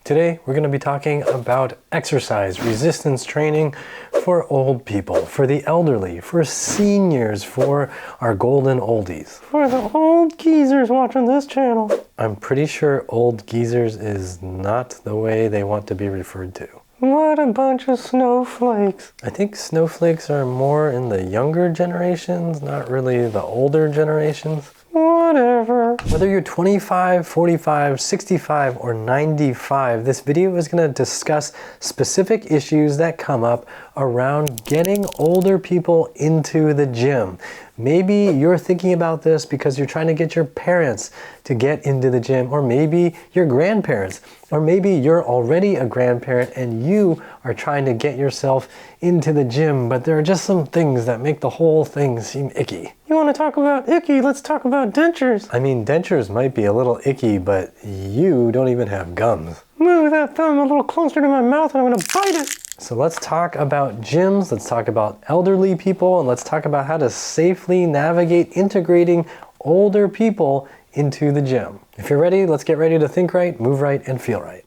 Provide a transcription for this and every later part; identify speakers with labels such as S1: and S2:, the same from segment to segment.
S1: Today, we're going to be talking about exercise, resistance training for old people, for the elderly, for seniors, for our golden oldies. For the old geezers watching this channel. I'm pretty sure old geezers is not the way they want to be referred to. What a bunch of snowflakes. I think snowflakes are more in the younger generations, not really the older generations. Whatever. Whether you're 25, 45, 65, or 95, this video is going to discuss specific issues that come up around getting older people into the gym. Maybe you're thinking about this because you're trying to get your parents to get into the gym, or maybe your grandparents, or maybe you're already a grandparent and you are trying to get yourself into the gym, but there are just some things that make the whole thing seem icky. You want to talk about icky? Let's talk about dentures. I mean, dentures might be a little icky, but you don't even have gums. Move that thumb a little closer to my mouth and I'm going to bite it. So let's talk about gyms, let's talk about elderly people, and let's talk about how to safely navigate integrating older people into the gym. If you're ready, let's get ready to think right, move right, and feel right.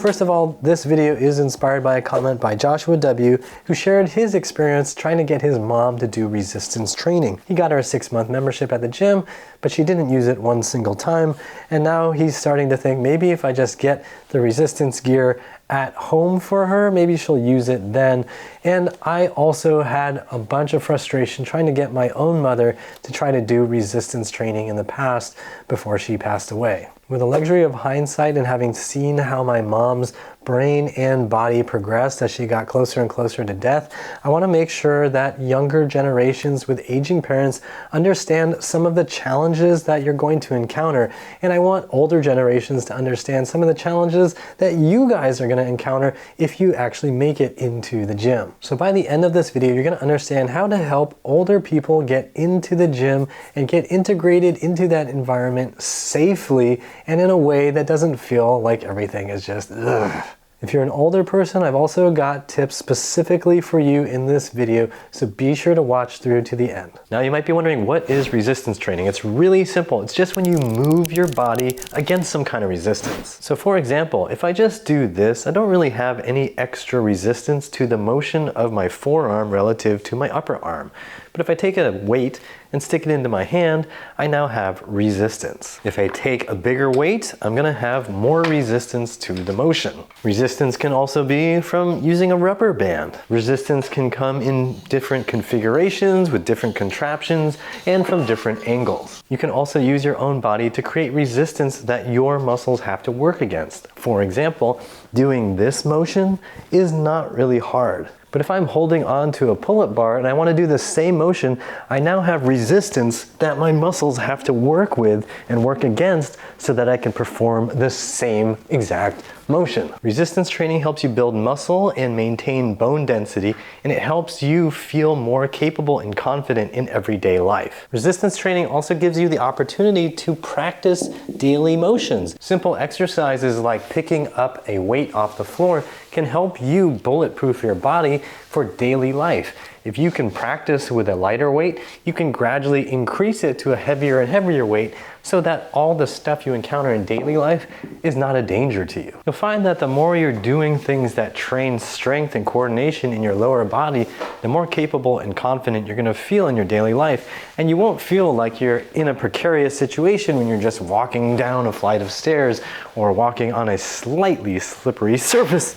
S1: First of all, this video is inspired by a comment by Joshua W., who shared his experience trying to get his mom to do resistance training. He got her a 6-month membership at the gym, but she didn't use it one single time, and now he's starting to think maybe if I just get the resistance gear at home for her, maybe she'll use it then. And I also had a bunch of frustration trying to get my own mother to try to do resistance training in the past before she passed away. With the luxury of hindsight and having seen how my mom's brain and body progressed as she got closer and closer to death, I want to make sure that younger generations with aging parents understand some of the challenges that you're going to encounter. And I want older generations to understand some of the challenges that you guys are going to encounter if you actually make it into the gym. So by the end of this video, you're going to understand how to help older people get into the gym and get integrated into that environment safely and in a way that doesn't feel like everything is just ugh. If you're an older person, I've also got tips specifically for you in this video, so be sure to watch through to the end. Now you might be wondering, what is resistance training? It's really simple. It's just when you move your body against some kind of resistance. So for example, if I just do this, I don't really have any extra resistance to the motion of my forearm relative to my upper arm. But if I take a weight and stick it into my hand, I now have resistance. If I take a bigger weight, I'm gonna have more resistance to the motion. Resistance can also be from using a rubber band. Resistance can come in different configurations with different contraptions and from different angles. You can also use your own body to create resistance that your muscles have to work against. For example, doing this motion is not really hard. But if I'm holding on to a pull-up bar and I want to do the same motion, I now have resistance that my muscles have to work with and work against so that I can perform the same exact motion. Resistance training helps you build muscle and maintain bone density, and it helps you feel more capable and confident in everyday life. Resistance training also gives you the opportunity to practice daily motions. Simple exercises like picking up a weight off the floor can help you bulletproof your body for daily life. If you can practice with a lighter weight, you can gradually increase it to a heavier and heavier weight so that all the stuff you encounter in daily life is not a danger to you. You'll find that the more you're doing things that train strength and coordination in your lower body, the more capable and confident you're going to feel in your daily life. And you won't feel like you're in a precarious situation when you're just walking down a flight of stairs or walking on a slightly slippery surface.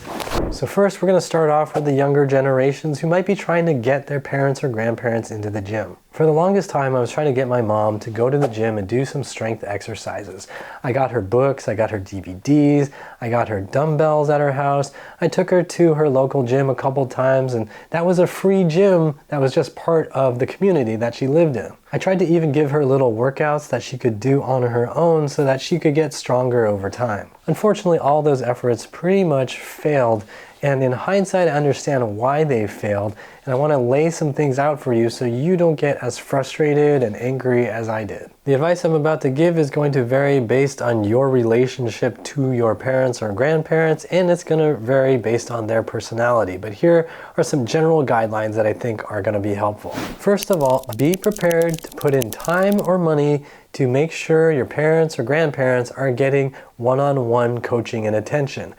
S1: So first, we're going to start off with the younger generations who might be trying to get their parents or grandparents into the gym. For the longest time, I was trying to get my mom to go to the gym and do some strength exercises. I got her books, I got her DVDs, I got her dumbbells at her house. I took her to her local gym a couple times, and that was a free gym that was just part of the community that she lived in. I tried to even give her little workouts that she could do on her own so that she could get stronger over time. Unfortunately, all those efforts pretty much failed, And in hindsight, I understand why they failed, and I want to lay some things out for you so you don't get as frustrated and angry as I did. The advice I'm about to give is going to vary based on your relationship to your parents or grandparents, and it's going to vary based on their personality. But here are some general guidelines that I think are going to be helpful. First of all, be prepared to put in time or money to make sure your parents or grandparents are getting one-on-one coaching and attention.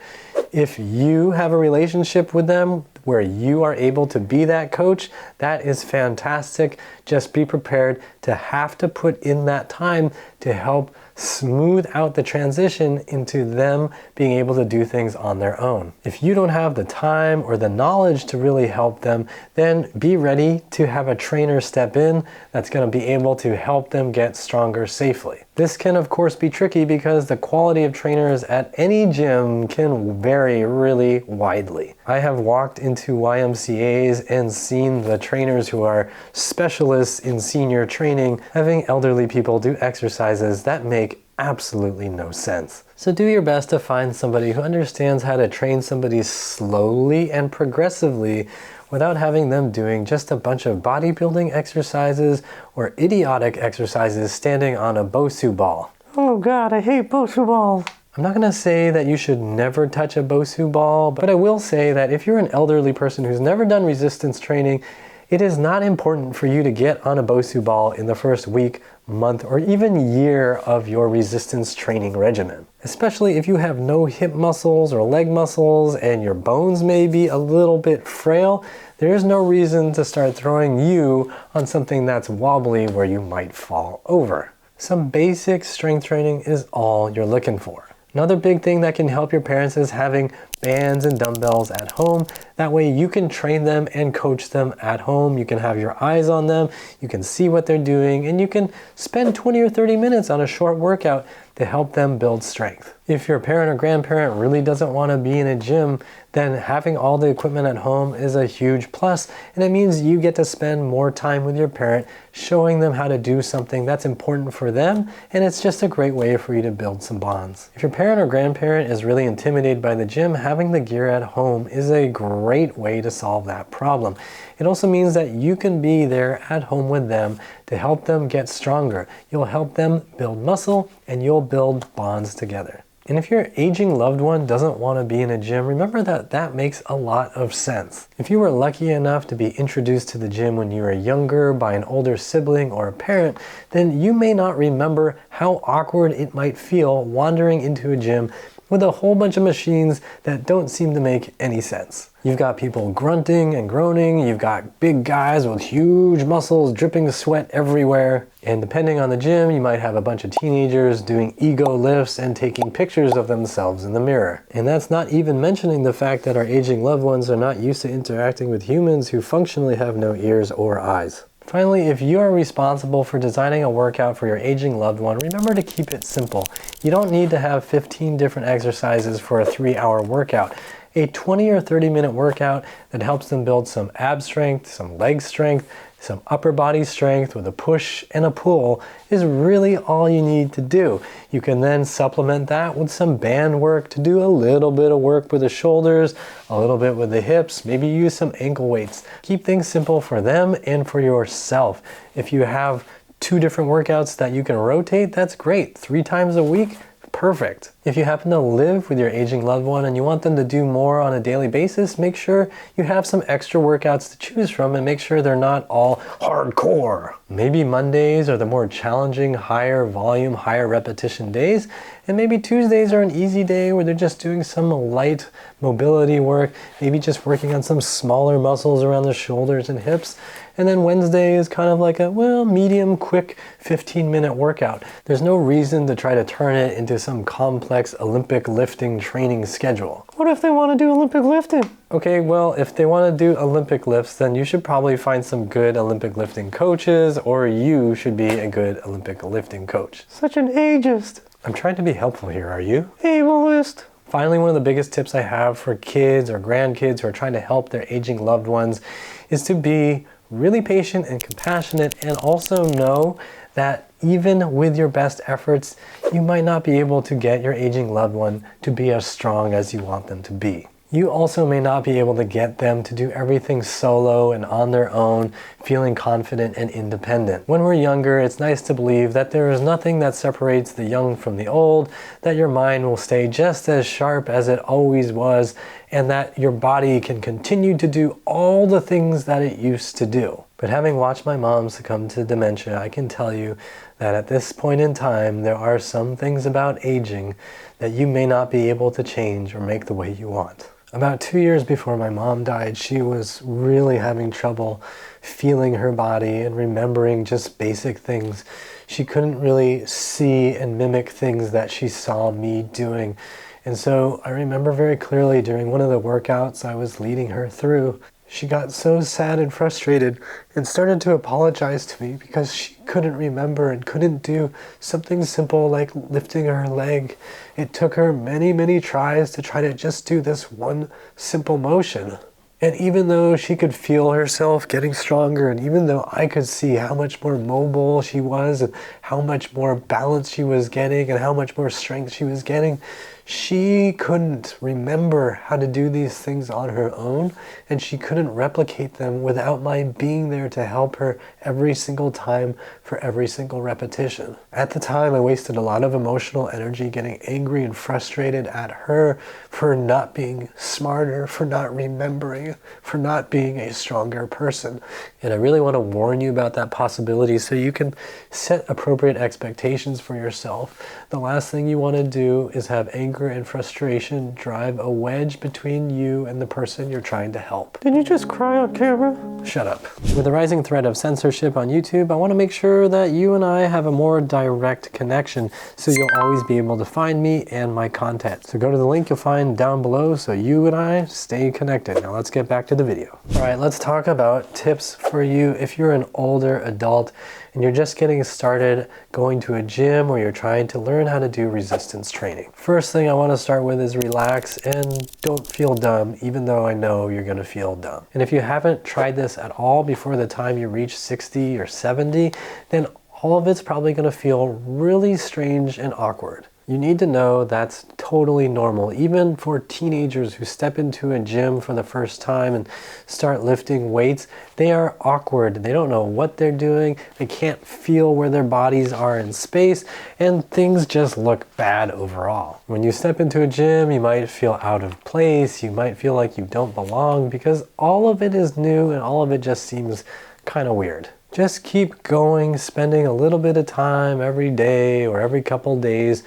S1: If you have a relationship with them where you are able to be that coach, that is fantastic. Just be prepared to have to put in that time to help smooth out the transition into them being able to do things on their own. If you don't have the time or the knowledge to really help them, then be ready to have a trainer step in that's going to be able to help them get stronger safely. This can of course be tricky because the quality of trainers at any gym can vary really widely. I have walked into YMCAs and seen the trainers who are specialists in senior training having elderly people do exercises that make absolutely no sense. So do your best to find somebody who understands how to train somebody slowly and progressively without having them doing just a bunch of bodybuilding exercises or idiotic exercises standing on a Bosu ball. Oh God, I hate Bosu balls. I'm not going to say that you should never touch a Bosu ball, but I will say that if you're an elderly person who's never done resistance training, it is not important for you to get on a Bosu ball in the first week, month, or even year of your resistance training regimen. Especially if you have no hip muscles or leg muscles and your bones may be a little bit frail, there is no reason to start throwing you on something that's wobbly where you might fall over. Some basic strength training is all you're looking for. Another big thing that can help your parents is having bands and dumbbells at home. That way you can train them and coach them at home. You can have your eyes on them, you can see what they're doing, and you can spend 20 or 30 minutes on a short workout to help them build strength. If your parent or grandparent really doesn't want to be in a gym, then having all the equipment at home is a huge plus, and it means you get to spend more time with your parent showing them how to do something that's important for them, and it's just a great way for you to build some bonds. If your parent or grandparent is really intimidated by the gym, having the gear at home is a great way to solve that problem. It also means that you can be there at home with them to help them get stronger. You'll help them build muscle and you'll build bonds together. And if your aging loved one doesn't want to be in a gym, remember that that makes a lot of sense. If you were lucky enough to be introduced to the gym when you were younger by an older sibling or a parent, then you may not remember how awkward it might feel wandering into a gym with a whole bunch of machines that don't seem to make any sense. You've got people grunting and groaning, you've got big guys with huge muscles dripping sweat everywhere, and depending on the gym, you might have a bunch of teenagers doing ego lifts and taking pictures of themselves in the mirror. And that's not even mentioning the fact that our aging loved ones are not used to interacting with humans who functionally have no ears or eyes. Finally, if you are responsible for designing a workout for your aging loved one, remember to keep it simple. You don't need to have 15 different exercises for a 3-hour workout. A 20 or 30-minute workout that helps them build some ab strength, some leg strength, some upper body strength with a push and a pull is really all you need to do. You can then supplement that with some band work to do a little bit of work with the shoulders, a little bit with the hips, maybe use some ankle weights. Keep things simple for them and for yourself. If you have 2 different workouts that you can rotate, that's great. 3 times a week, perfect. If you happen to live with your aging loved one and you want them to do more on a daily basis, make sure you have some extra workouts to choose from and make sure they're not all hardcore. Maybe Mondays are the more challenging, higher volume, higher repetition days, and maybe Tuesdays are an easy day where they're just doing some light mobility work, maybe just working on some smaller muscles around the shoulders and hips. And then Wednesday is kind of like a, medium, quick 15-minute workout. There's no reason to try to turn it into some complex Olympic lifting training schedule. What if they want to do Olympic lifting? Okay, well, if they want to do Olympic lifts, then you should probably find some good Olympic lifting coaches, or you should be a good Olympic lifting coach. Such an ageist. I'm trying to be helpful here, are you? Ableist. Finally, one of the biggest tips I have for kids or grandkids who are trying to help their aging loved ones is to be really patient and compassionate, and also know that even with your best efforts, you might not be able to get your aging loved one to be as strong as you want them to be. You also may not be able to get them to do everything solo and on their own, feeling confident and independent. When we're younger, it's nice to believe that there is nothing that separates the young from the old, that your mind will stay just as sharp as it always was, and that your body can continue to do all the things that it used to do. But having watched my mom succumb to dementia, I can tell you that at this point in time, there are some things about aging that you may not be able to change or make the way you want. About 2 years before my mom died, she was really having trouble feeling her body and remembering just basic things. She couldn't really see and mimic things that she saw me doing. And so I remember very clearly during one of the workouts I was leading her through, she got so sad and frustrated and started to apologize to me because she couldn't remember and couldn't do something simple like lifting her leg. It took her many, many tries to try to just do this one simple motion. And even though she could feel herself getting stronger, and even though I could see how much more mobile she was and how much more balance she was getting and how much more strength she was getting, she couldn't remember how to do these things on her own, and she couldn't replicate them without my being there to help her every single time for every single repetition. At the time, I wasted a lot of emotional energy getting angry and frustrated at her for not being smarter, for not remembering, for not being a stronger person. And I really want to warn you about that possibility so you can set appropriate expectations for yourself. The last thing you want to do is have anger and frustration drive a wedge between you and the person you're trying to help. Did you just cry on camera? Shut up. With the rising threat of censorship on YouTube, I want to make sure that you and I have a more direct connection so you'll always be able to find me and my content. So go to the link you'll find down below so you and I stay connected. Now let's get back to the video. All right, let's talk about tips for you if you're an older adult and you're just getting started going to a gym or you're trying to learn how to do resistance training. First thing I want to start with is relax and don't feel dumb, even though I know you're going to feel dumb. And if you haven't tried this at all before the time you reach 60 or 70, then all of it's probably going to feel really strange and awkward. You need to know that's totally normal. Even for teenagers who step into a gym for the first time and start lifting weights, they are awkward. They don't know what they're doing. They can't feel where their bodies are in space, and things just look bad overall. When you step into a gym, you might feel out of place. You might feel like you don't belong because all of it is new and all of it just seems kind of weird. Just keep going, spending a little bit of time every day or every couple days.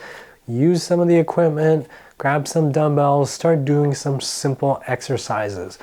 S1: Use some of the equipment, grab some dumbbells, start doing some simple exercises.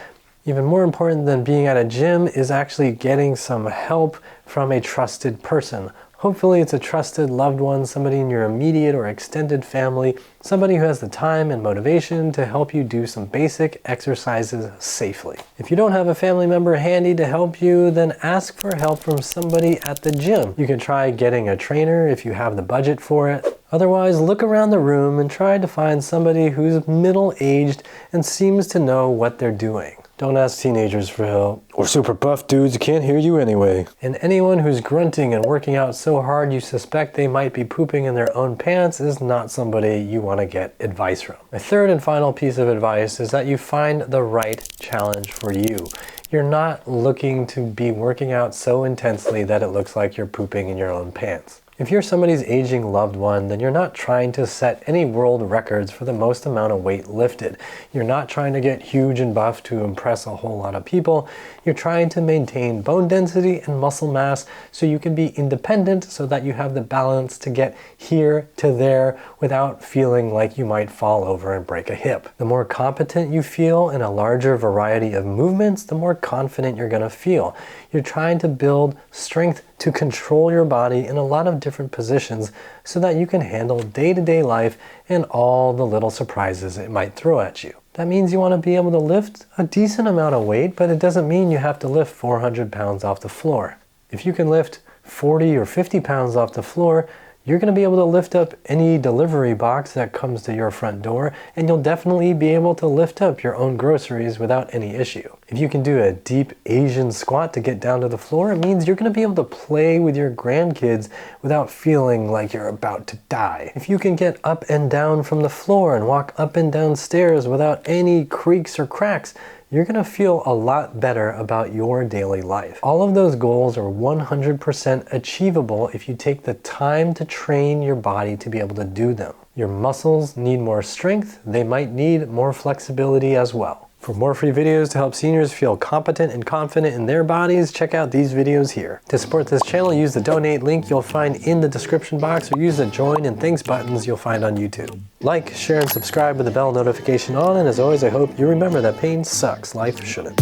S1: Even more important than being at a gym is actually getting some help from a trusted person. Hopefully it's a trusted loved one, somebody in your immediate or extended family, somebody who has the time and motivation to help you do some basic exercises safely. If you don't have a family member handy to help you, then ask for help from somebody at the gym. You can try getting a trainer if you have the budget for it. Otherwise, look around the room and try to find somebody who's middle-aged and seems to know what they're doing. Don't ask teenagers for help. Or super buff dudes who can't hear you anyway. And anyone who's grunting and working out so hard you suspect they might be pooping in their own pants is not somebody you want to get advice from. My third and final piece of advice is that you find the right challenge for you. You're not looking to be working out so intensely that it looks like you're pooping in your own pants. If you're somebody's aging loved one, then you're not trying to set any world records for the most amount of weight lifted. You're not trying to get huge and buff to impress a whole lot of people. You're trying to maintain bone density and muscle mass so you can be independent so that you have the balance to get here to there without feeling like you might fall over and break a hip. The more competent you feel in a larger variety of movements, the more confident you're going to feel. You're trying to build strength to control your body in a lot of different positions so that you can handle day-to-day life and all the little surprises it might throw at you. That means you want to be able to lift a decent amount of weight, but it doesn't mean you have to lift 400 pounds off the floor. If you can lift 40 or 50 pounds off the floor, you're going to be able to lift up any delivery box that comes to your front door, and you'll definitely be able to lift up your own groceries without any issue. If you can do a deep Asian squat to get down to the floor, it means you're going to be able to play with your grandkids without feeling like you're about to die. If you can get up and down from the floor and walk up and down stairs without any creaks or cracks, you're going to feel a lot better about your daily life. All of those goals are 100% achievable if you take the time to train your body to be able to do them. Your muscles need more strength. They might need more flexibility as well. For more free videos to help seniors feel competent and confident in their bodies, check out these videos here. To support this channel, use the donate link you'll find in the description box, or use the join and thanks buttons you'll find on YouTube. Like, share, and subscribe with the bell notification on, and as always, I hope you remember that pain sucks, life shouldn't.